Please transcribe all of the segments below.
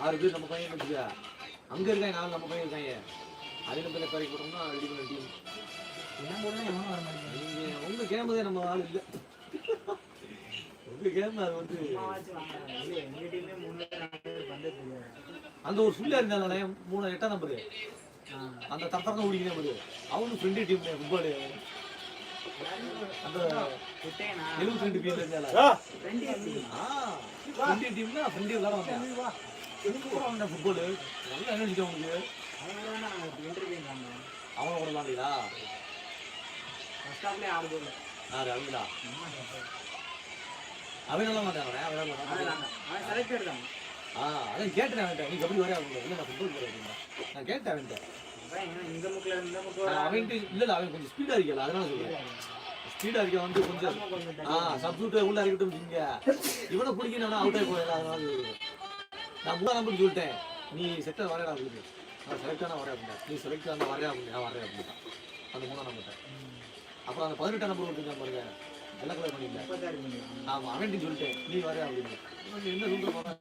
6 பேர் நம்ம பையன் வச்சுக்க. அங்க இருக்காங்க 4 நம்ம பையன் இருக்காங்க. அதுல பேர் குறை போட்டோம்னா ரெடி பண்ண டீம். என்ன போடுறேன் எவனும் வர மாட்டேங்குது. நீங்க உங்க கேம் தான் நம்ம ஆள் இல்ல. உங்க கேம் அது வந்து எங்க டீமே 3 பேர் பந்தது. அந்த ஒரு சுள்ளா இருந்தானே 3 8 நம்பர். அந்த தப்பறங்க ஓடிக்கினே போகுது. அவனும் ஃப்ரெண்ட் டீம் ஃபுட்பால். அந்த 72 பேர்ல இருந்தால. ஃப்ரெண்ட் டீம்னா ஃப்ரெண்ட் விளையாட வந்தா. எனக்கு கூட அவன ஃபுட்பால் நல்லா எனர்ஜி அவனுக்கு. அவன் கூட விளையாடலா. ஃபர்ஸ்ட் ஹாஃப்லயே 6 கோல். அவங்களா. அவன் நல்லா மாட்டானே. அவன் செலக்டட் தான். அதான் கேட்டேன் அவன்கிட்ட. நீ கபடி வரையா அவங்க இல்லை நான் ஃபுட்பால் போகிறேன். நான் கேட்டேன் அவன்கிட்ட. இந்த முக்கில் அவன்கிட்ட இல்லை அவன் கொஞ்சம் ஸ்பீடாக இருக்கல அதனால சொல்லுவேன். ஸ்பீடாக இருக்க வந்து கொஞ்சம் சப்ஸ்டியூட் உள்ள இருக்கட்டும் இங்க இவனை பிடிக்கணும் அவுட் ஆகி போயிடலாம் அதனால நான் 3 நம்பர் சொல்லிட்டேன். நீ செட்டர் வரையா அப்படின்னு. நான் செலக்ட் ஆனால் வரேன் அப்படின்னா. நீ செலக்ட் ஆனால் வரையா அப்படின்னு நான் வரேன் அப்படின்னா அந்த 3 நம்பர்கிட்ட. அப்புறம் அந்த 18 நம்பர் கொடுத்துருக்கேன் பாருங்க எல்லாம் கலர் பண்ணிக்கலாம். ஆமாம் அவன்ட்டு சொல்லிட்டேன் நீ வரையா அப்படின்னு. என்ன சொல்ற போறேன்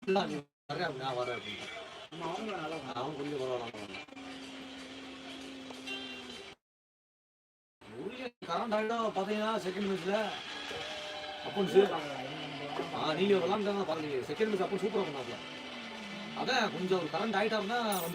நீ வரையா அப்படின்னு நான் வரேன் அப்படின்னு. அவன் கொஞ்சம் பரவாயில்ல. கரண்ட் ஆகிடும் பார்த்தீங்கன்னா செகண்ட் மேட்ச்ல அப்பன்ஸு நீங்கள் விளாண்டாங்க பாருங்க செகண்ட் மேட்ச் அப்போ சூப்பராக பண்ணாப்ல. அதான் கொஞ்சம் கரண்ட் ஆகிட்டாருன்னா வந்து